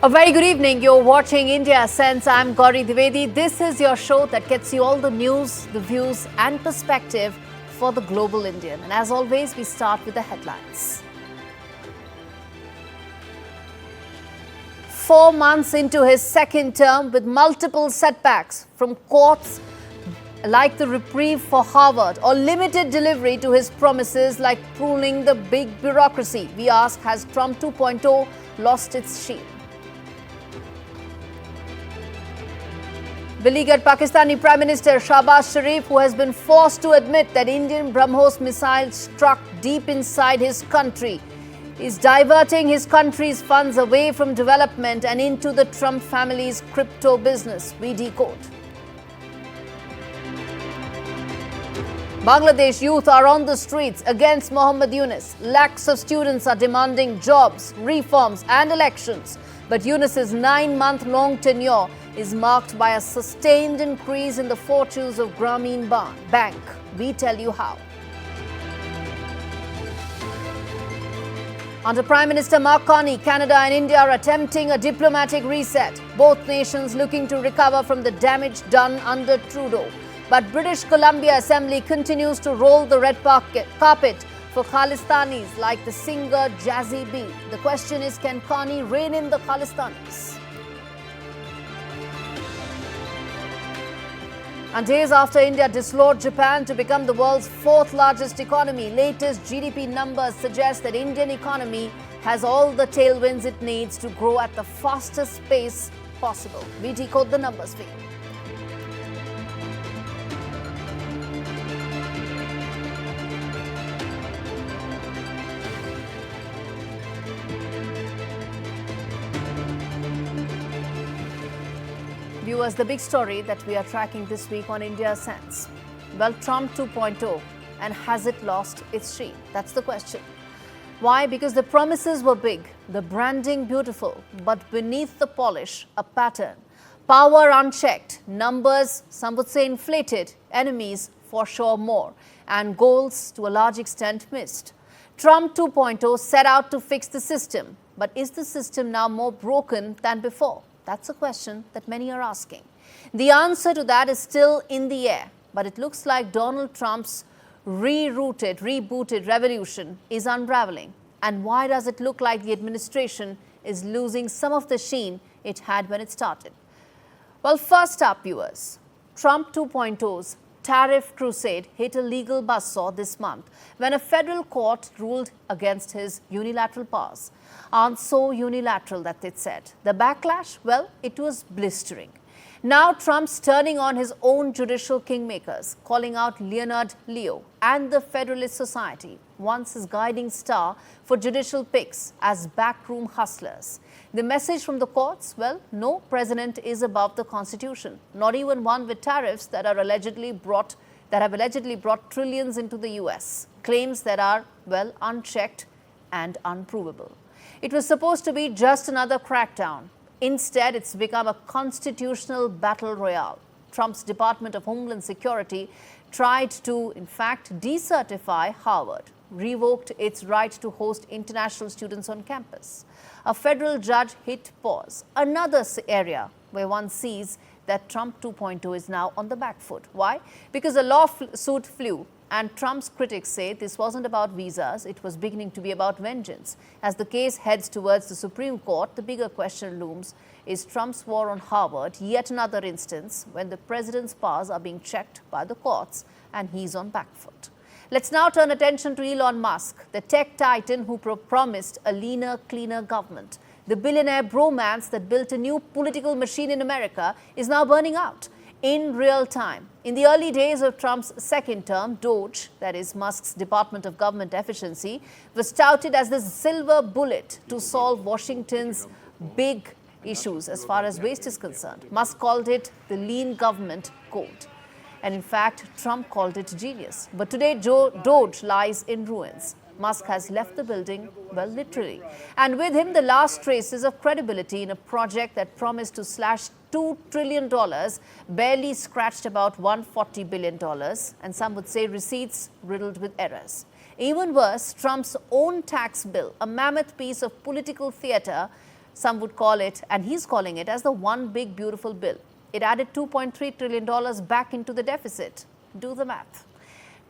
A very good evening. You're watching India Sense. I'm Gauri Dwivedi. This is your show that gets you all the news, the views and perspective for the global Indian. And as always, we start with the headlines. 4 months into his second term with multiple setbacks from courts like the reprieve for Harvard or limited delivery to his promises like pruning the big bureaucracy. We ask, has Trump 2.0 lost its sheen? Beleaguered Pakistani Prime Minister Shahbaz Sharif, who has been forced to admit that Indian BrahMos missiles struck deep inside his country, is diverting his country's funds away from development and into the Trump family's crypto business. We decode. Bangladesh youth are on the streets against Mohammad Yunus. Lakhs of students are demanding jobs, reforms and elections. But Yunus's 9-month-long tenure is marked by a sustained increase in the fortunes of Grameen Bank. We tell you how. Under Prime Minister Mark Carney, Canada and India are attempting a diplomatic reset. Both nations looking to recover from the damage done under Trudeau. But British Columbia Assembly continues to roll the red carpet for Khalistanis like the singer Jazzy B. The question is, can Carney rein in the Khalistanis? And days after India dislodged Japan to become the world's 4th largest economy, latest GDP numbers suggest that Indian economy has all the tailwinds it needs to grow at the fastest pace possible. We decode the numbers for you. Viewers, the big story that we are tracking this week on India Sense. Well, Trump 2.0, and has it lost its sheen? That's the question. Why? Because the promises were big, the branding beautiful, but beneath the polish, a pattern. Power unchecked, numbers, some would say inflated, enemies for sure more, and goals to a large extent missed. Trump 2.0 set out to fix the system, but is the system now more broken than before? That's a question that many are asking. The answer to that is still in the air, but it looks like Donald Trump's rebooted revolution is unraveling. And why does it look like the administration is losing some of the sheen it had when it started? Well, first up, viewers, Trump 2.0's tariff crusade hit a legal buzzsaw this month when a federal court ruled against his unilateral powers. Aren't so unilateral, that it said. The backlash, well, it was blistering. Now Trump's turning on his own judicial kingmakers, calling out Leonard Leo and the Federalist Society, once his guiding star for judicial picks, as backroom hustlers. The message from the courts, well, no president is above the Constitution, not even one with tariffs that have allegedly brought trillions into the US. Claims that are, well, unchecked and unprovable. It was supposed to be just another crackdown. Instead, it's become a constitutional battle royale. Trump's Department of Homeland Security tried to, in fact, decertify Harvard, revoked its right to host international students on campus. A federal judge hit pause. Another area where one sees that Trump 2.0 is now on the back foot. Why? Because a lawsuit flew. And Trump's critics say this wasn't about visas, it was beginning to be about vengeance. As the case heads towards the Supreme Court, the bigger question looms, is Trump's war on Harvard yet another instance when the president's powers are being checked by the courts and he's on back foot? Let's now turn attention to Elon Musk, the tech titan who promised a leaner, cleaner government. The billionaire bromance that built a new political machine in America is now burning out in real time. In the early days of Trump's second term, DOGE, that is Musk's Department of Government Efficiency, was touted as the silver bullet to solve Washington's big issues as far as waste is concerned. Musk called it the lean government code. And in fact, Trump called it genius. But today, DOGE lies in ruins. Musk has left the building, well, literally. And with him, the last traces of credibility in a project that promised to slash $2 trillion, barely scratched about $140 billion, and some would say receipts riddled with errors. Even worse, Trump's own tax bill, a mammoth piece of political theatre, Some would call it, and he's calling it, as the one big beautiful bill. It added $2.3 trillion back into the deficit. Do the math.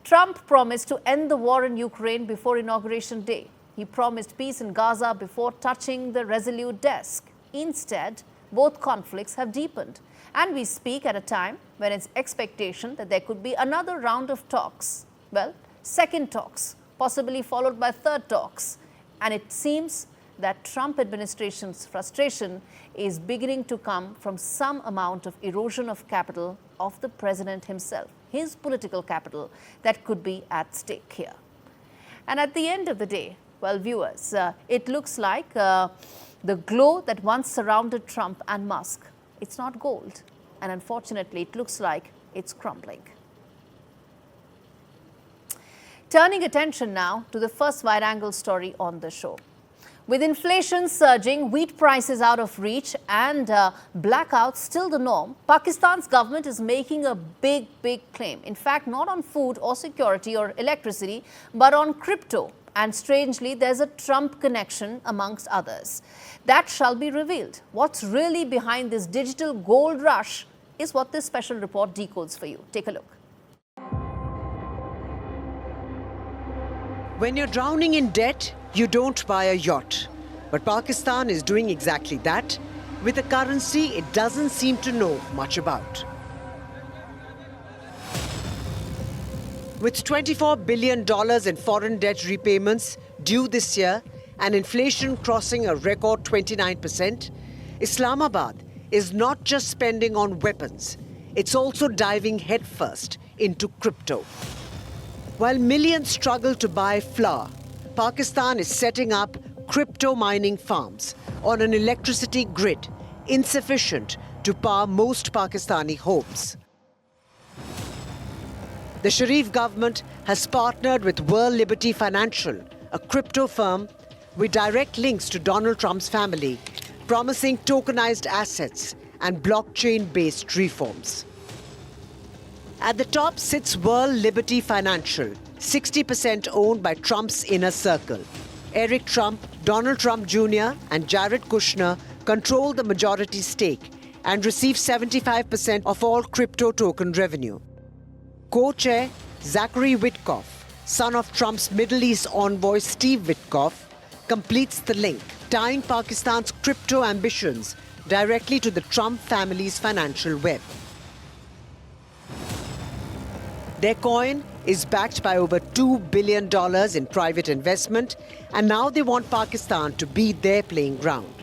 Trump promised to end the war in Ukraine before Inauguration Day. He promised peace in Gaza before touching the Resolute desk. Instead, both conflicts have deepened. And we speak at a time when it's expectation that there could be another round of talks. Well, second talks, possibly followed by third talks. And it seems that Trump administration's frustration is beginning to come from some amount of erosion of capital of the president himself, his political capital that could be at stake here. And at the end of the day, well, viewers, it looks like the glow that once surrounded Trump and Musk, it's not gold. And unfortunately, it looks like it's crumbling. Turning attention now to the first wide-angle story on the show. With inflation surging, wheat prices out of reach and blackouts still the norm, Pakistan's government is making a big claim. In fact, not on food or security or electricity, but on crypto. And strangely, there's a Trump connection amongst others. That shall be revealed. What's really behind this digital gold rush is what this special report decodes for you. Take a look. When you're drowning in debt, you don't buy a yacht. But Pakistan is doing exactly that with a currency it doesn't seem to know much about. With $24 billion in foreign debt repayments due this year and inflation crossing a record 29%, Islamabad is not just spending on weapons, it's also diving headfirst into crypto. While millions struggle to buy flour, Pakistan is setting up crypto mining farms on an electricity grid insufficient to power most Pakistani homes. The Sharif government has partnered with World Liberty Financial, a crypto firm with direct links to Donald Trump's family, promising tokenized assets and blockchain-based reforms. At the top sits World Liberty Financial, 60% owned by Trump's inner circle. Eric Trump, Donald Trump Jr. and Jared Kushner control the majority stake and receive 75% of all crypto token revenue. Co-chair Zachary Witkoff, son of Trump's Middle East envoy Steve Witkoff, completes the link, tying Pakistan's crypto ambitions directly to the Trump family's financial web. Their coin is backed by over $2 billion in private investment, and now they want Pakistan to be their playing ground.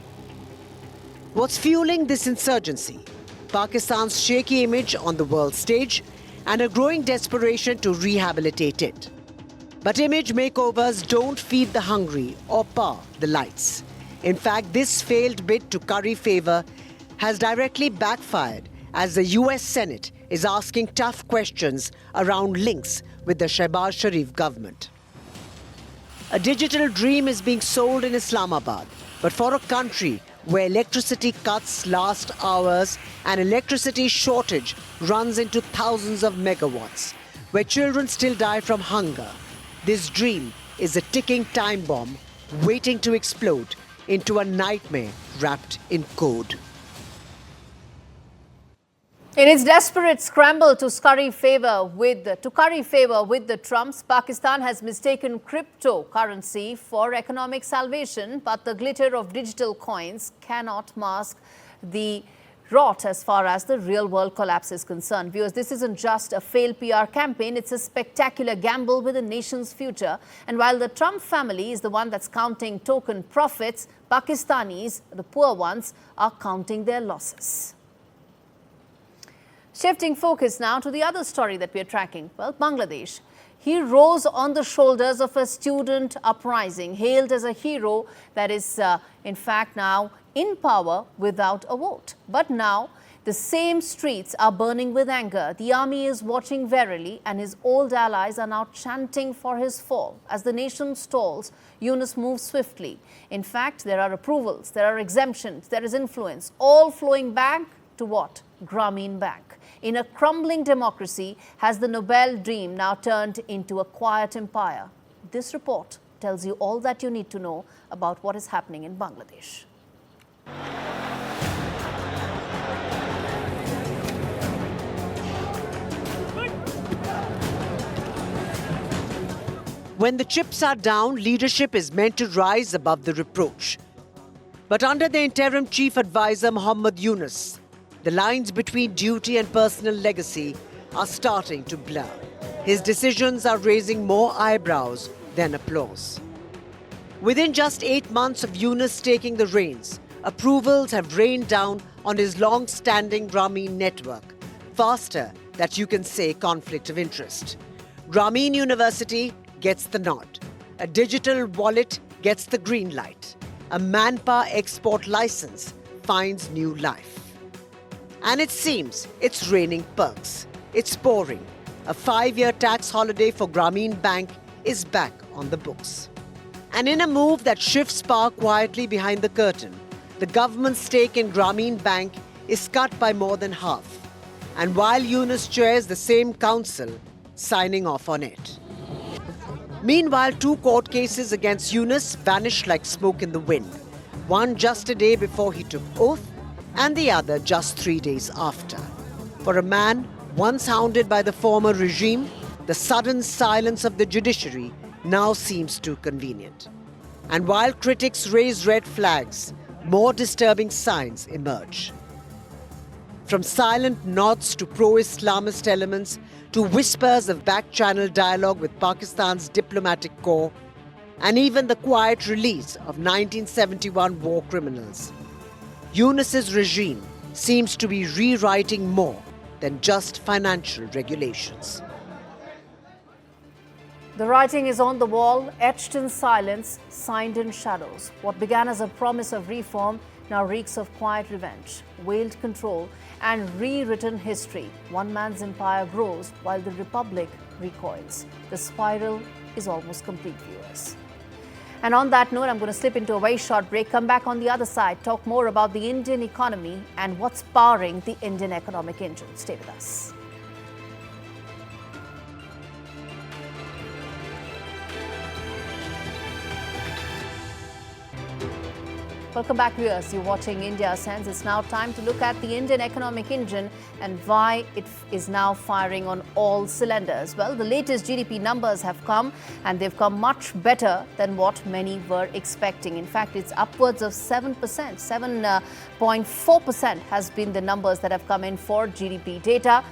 What's fueling this insurgency? Pakistan's shaky image on the world stage and a growing desperation to rehabilitate it. But image makeovers don't feed the hungry or power the lights. In fact, this failed bid to curry favor has directly backfired as the US Senate is asking tough questions around links with the Shehbaz Sharif government. A digital dream is being sold in Islamabad, but for a country where electricity cuts last hours and electricity shortage runs into thousands of megawatts, where children still die from hunger, this dream is a ticking time bomb waiting to explode into a nightmare wrapped in code. In its desperate scramble to curry favor with the Trumps, Pakistan has mistaken cryptocurrency for economic salvation, but the glitter of digital coins cannot mask the rot as far as the real-world collapse is concerned. Viewers, this isn't just a failed PR campaign, it's a spectacular gamble with the nation's future. And while the Trump family is the one that's counting token profits, Pakistanis, the poor ones, are counting their losses. Shifting focus now to the other story that we are tracking. Well, Bangladesh. He rose on the shoulders of a student uprising, hailed as a hero that is, in fact, now in power without a vote. But now, the same streets are burning with anger. The army is watching warily, and his old allies are now chanting for his fall. As the nation stalls, Yunus moves swiftly. In fact, there are approvals, there are exemptions, there is influence, all flowing back to what? Grameen Bank. In a crumbling democracy, has the Nobel dream now turned into a quiet empire? This report tells you all that you need to know about what is happening in Bangladesh. When the chips are down, leadership is meant to rise above the reproach. But under the interim chief advisor Mohammad Yunus, the lines between duty and personal legacy are starting to blur. His decisions are raising more eyebrows than applause. Within just 8 months of Yunus taking the reins, approvals have rained down on his long-standing Grameen network, faster that you can say conflict of interest. Grameen University gets the nod. A digital wallet gets the green light. A manpower export license finds new life. And it seems it's raining perks. It's pouring. A 5-year tax holiday for Grameen Bank is back on the books. And in a move that shifts power quietly behind the curtain, the government's stake in Grameen Bank is cut by more than half. And while Yunus chairs the same council, signing off on it. Meanwhile, 2 court cases against Yunus vanished like smoke in the wind. One just a day before he took oath, and the other just 3 days after. For a man once hounded by the former regime, the sudden silence of the judiciary now seems too convenient. And while critics raise red flags, more disturbing signs emerge. From silent nods to pro-Islamist elements to whispers of back-channel dialogue with Pakistan's diplomatic corps, and even the quiet release of 1971 war criminals. Yunus's regime seems to be rewriting more than just financial regulations. The writing is on the wall, etched in silence, signed in shadows. What began as a promise of reform now reeks of quiet revenge, veiled control, and rewritten history. One man's empire grows while the republic recoils. The spiral is almost complete, viewers. And on that note, I'm going to slip into a very short break, come back on the other side, talk more about the Indian economy and what's powering the Indian economic engine. Stay with us. Welcome back, viewers. You're watching India Sense. It's now time to look at the Indian economic engine and why it is now firing on all cylinders. Well, the latest GDP numbers have come and they've come much better than what many were expecting. In fact, it's upwards of 7%. 7.4% has been the numbers that have come in for GDP data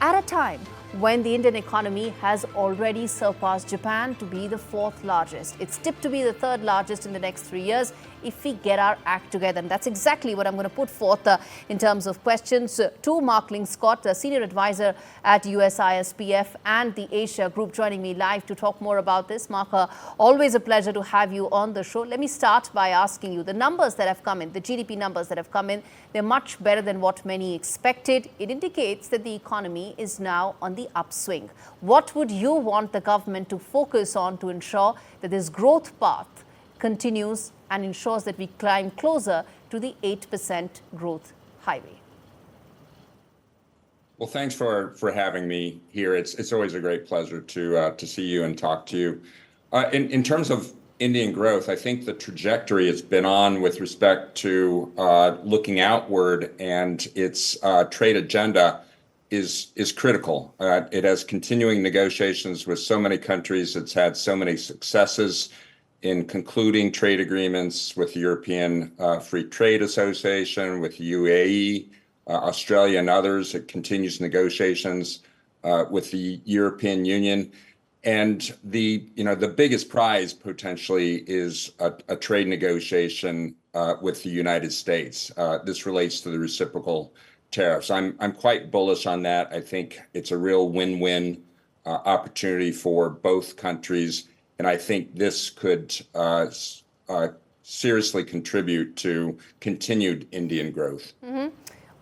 at a time when the Indian economy has already surpassed Japan to be the 4th largest. It's tipped to be the 3rd largest in the next 3 years if we get our act together. And that's exactly what I'm going to put forth in terms of questions to Mark Lingscott, the Senior Advisor at USISPF and the Asia Group, joining me live to talk more about this. Mark, always a pleasure to have you on the show. Let me start by asking you, the numbers that have come in, the GDP numbers that have come in, they're much better than what many expected. It indicates that the economy is now on the upswing. What would you want the government to focus on to ensure that this growth path continues and ensures that we climb closer to the 8% growth highway? Well, thanks for having me here. It's always a great pleasure to see you and talk to you. In terms of Indian growth, I think the trajectory it's been on with respect to looking outward and its trade agenda is critical. It has continuing negotiations with so many countries. It's had so many successes in concluding trade agreements with the European Free Trade Association, with UAE, Australia, and others. It continues negotiations with the European Union. And the biggest prize potentially is a trade negotiation with the United States. This relates to the reciprocal tariffs. I'm quite bullish on that. I think it's a real win-win opportunity for both countries. And I think this could seriously contribute to continued Indian growth. Mm-hmm.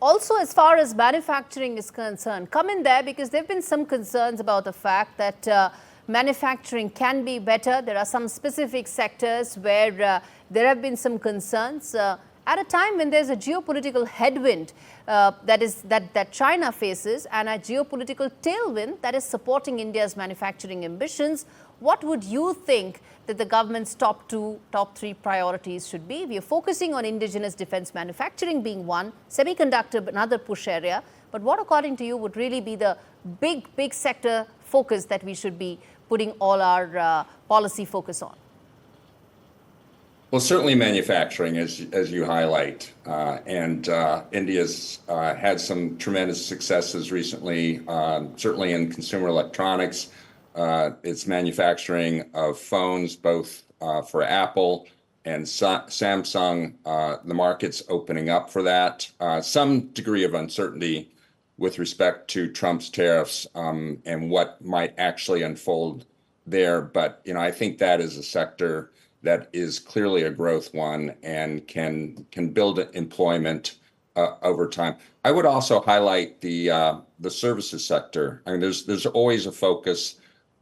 Also, as far as manufacturing is concerned, come in there because there have been some concerns about the fact that manufacturing can be better. There are some specific sectors where there have been some concerns. At a time when there's a geopolitical headwind that China faces and a geopolitical tailwind that is supporting India's manufacturing ambitions, what would you think that the government's top 3 priorities should be? We are focusing on indigenous defense manufacturing being one, semiconductor another push area. But what, according to you, would really be the big sector focus that we should be putting all our policy focus on? Well, certainly manufacturing, as you highlight, and India's had some tremendous successes recently, certainly in consumer electronics. It's manufacturing of phones, both for Apple and Samsung. The market's opening up for that. Some degree of uncertainty with respect to Trump's tariffs and what might actually unfold there. But, I think that is a sector that is clearly a growth one and can build employment over time. I would also highlight the services sector. I mean, there's always a focus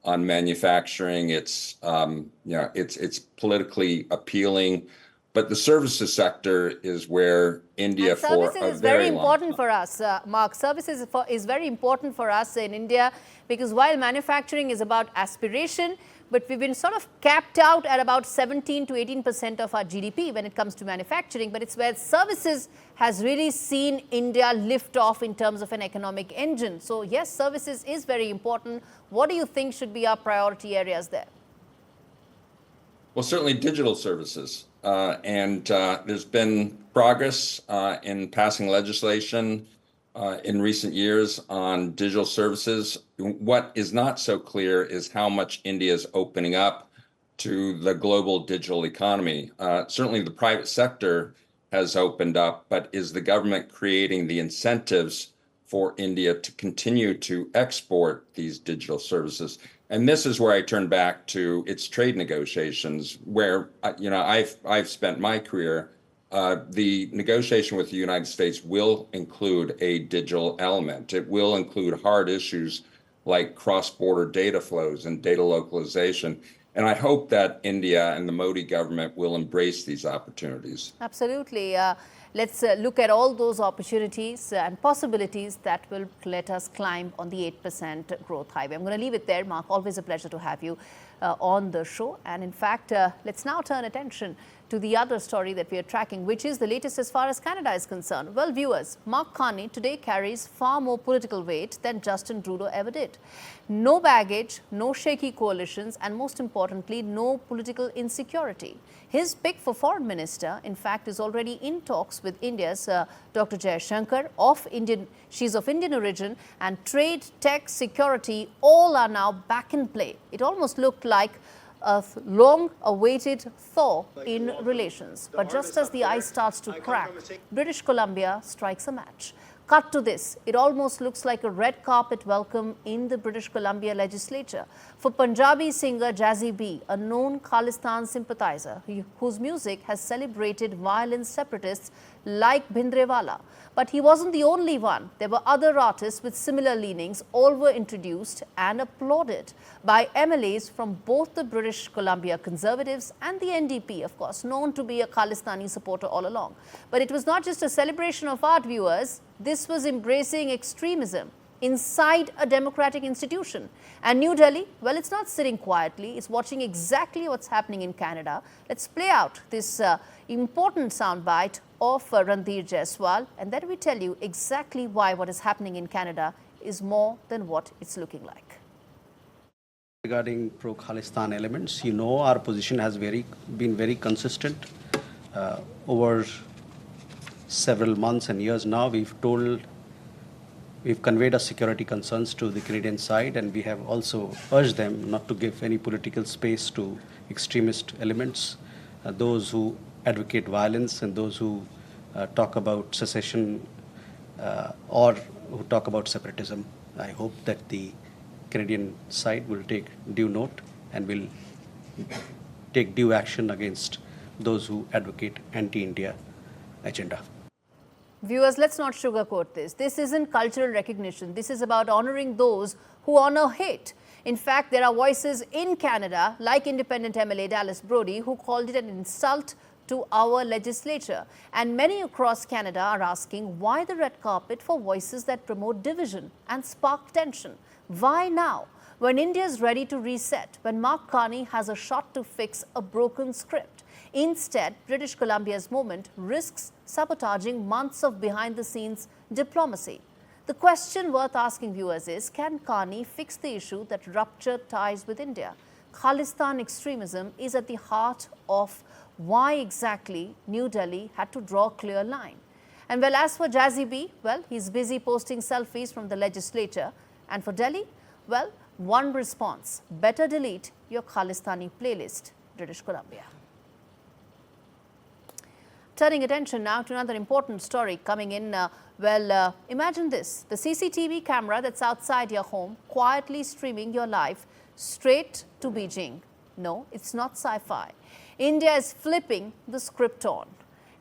on manufacturing. It's it's politically appealing, but the services sector is where India and for services a is very very long important time. for us, Mark. Services is very important for us in India because while manufacturing is about aspiration, but we've been sort of capped out at about 17 to 18% of our GDP when it comes to manufacturing. But it's where services has really seen India lift off in terms of an economic engine. So yes, services is very important. What do you think should be our priority areas there? Well, certainly digital services. And there's been progress in passing legislation in recent years on digital services. What is not so clear is how much India is opening up to the global digital economy. Certainly the private sector has opened up, but is the government creating the incentives for India to continue to export these digital services? And this is where I turn back to its trade negotiations, where I've spent my career. The negotiation with the United States will include a digital element. It will include hard issues like cross-border data flows and data localization. And I hope that India and the Modi government will embrace these opportunities. Absolutely. Let's look at all those opportunities and possibilities that will let us climb on the 8% growth highway. I'm going to leave it there, Mark. Always a pleasure to have you on the show. And in fact, let's now turn attention to the other story that we are tracking, which is the latest as far as Canada is concerned. Well, viewers, Mark Carney today carries far more political weight than Justin Trudeau ever did. No baggage, no shaky coalitions, and most importantly, no political insecurity. His pick for foreign minister, in fact, is already in talks with India's Dr. Jaishankar. She's of Indian origin, and trade, tech, security, all are now back in play. It almost looked like a long-awaited thaw in relations. But just as the ice starts to crack, British Columbia strikes a match. Cut to this. It almost looks like a red carpet welcome in the British Columbia legislature for Punjabi singer Jazzy B, a known Khalistan sympathizer whose music has celebrated violent separatists like Bhindrewala. But he wasn't the only one. There were other artists with similar leanings. All were introduced and applauded by MLAs from both the British Columbia Conservatives and the NDP, of course, known to be a Khalistani supporter all along. But it was not just a celebration of art, viewers. This was embracing extremism inside a democratic institution. And New Delhi, well, it's not sitting quietly. It's watching exactly what's happening in Canada. Let's play out this important soundbite of Ranveer Jaiswal, and then we tell you exactly why what is happening in Canada is more than what it's looking like. Regarding pro-Khalistan elements, our position has been very consistent over several months and years now. We've conveyed our security concerns to the Canadian side, and we have also urged them not to give any political space to extremist elements, those who advocate violence and those who talk about secession or who talk about separatism. I hope that the Canadian side will take due note and will take due action against those who advocate anti-India agenda. Viewers, let's not sugarcoat this. This isn't cultural recognition. This is about honoring those who honor hate. In fact, there are voices in Canada, like independent MLA Dallas Brody, who called it an insult to our legislature. And many across Canada are asking why the red carpet for voices that promote division and spark tension. Why now? when India is ready to reset, when Mark Carney has a shot to fix a broken script. Instead, British Columbia's movement risks sabotaging months of behind-the-scenes diplomacy. The question worth asking viewers is, can Carney fix the issue that ruptured ties with India? Khalistan extremism is at the heart of why exactly New Delhi had to draw a clear line. And well, as for Jazzy B, well, he's busy posting selfies from the legislature. And for Delhi, well, one response: better delete your Khalistani playlist, British Columbia. Turning attention now to another important story coming in. Imagine this: the CCTV camera that's outside your home quietly streaming your life straight to Beijing. No, it's not sci-fi. India is flipping the script on,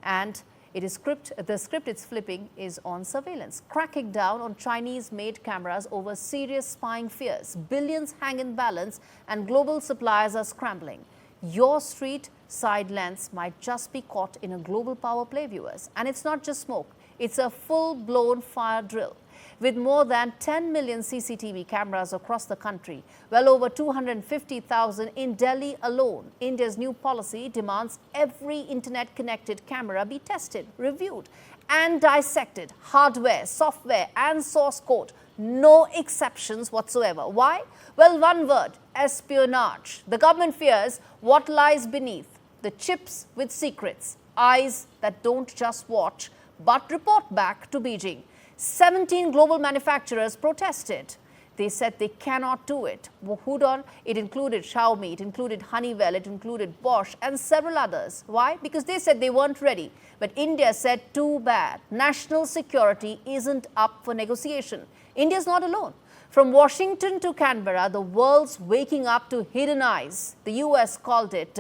and the script it's flipping is on surveillance, cracking down on Chinese-made cameras over serious spying fears. Billions hang in balance and global suppliers are scrambling. Your street side lens might just be caught in a global power play, viewers. And it's not just smoke, it's a full-blown fire drill. With more than 10 million CCTV cameras across the country, well over 250,000 in Delhi alone, India's new policy demands every internet-connected camera be tested, reviewed, and dissected. Hardware, software, and source code. No exceptions whatsoever. Why? Well, one word: espionage. The government fears what lies beneath: the chips with secrets, eyes that don't just watch but report back to Beijing. 17 global manufacturers protested. They said they cannot do it. Whodon, it included Xiaomi, it included Honeywell, it included Bosch and several others. Why? Because they said they weren't ready. But India said, too bad. National security isn't up for negotiation. India's not alone. From Washington to Canberra, the world's waking up to hidden eyes. The US called it,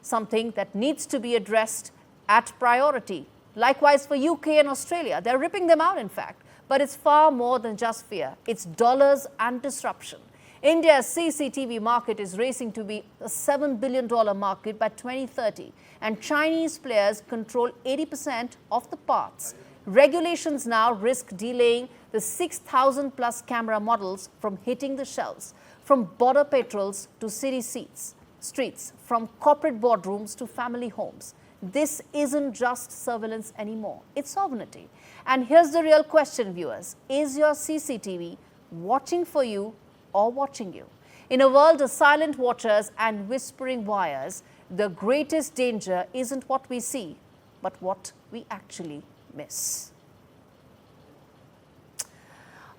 something that needs to be addressed at priority. Likewise for UK and Australia. They're ripping them out, in fact. But it's far more than just fear. It's dollars and disruption. India's CCTV market is racing to be a $7 billion market by 2030. And Chinese players control 80% of the parts. Regulations now risk delaying the 6,000 plus camera models from hitting the shelves. From border patrols to city streets, from corporate boardrooms to family homes. This isn't just surveillance anymore, it's sovereignty. And here's the real question, viewers. Is your CCTV watching for you or watching you? In a world of silent watchers and whispering wires, the greatest danger isn't what we see, but what we actually miss.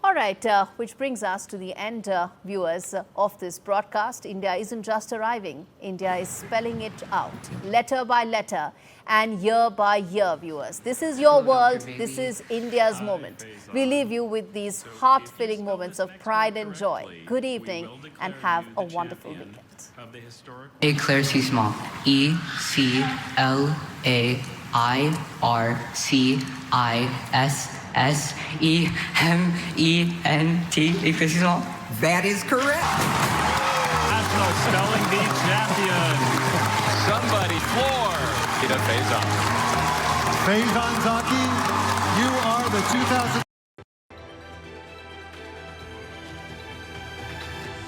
All right, which brings us to the end, viewers, of this broadcast. India isn't just arriving. India is spelling it out, letter by letter and year by year, viewers. This is your world. This is India's moment. We leave you with these heart-filling moments of pride and joy. Good evening and have a wonderful weekend. Éclaircissement. E-C-L-A-I-R-C-I-S-S-E-M-E-N-T. Éclaircissement. That is correct. National Spelling Bee champion. Somebody floor. Faizan. Faizan Zaki, you are the 2000.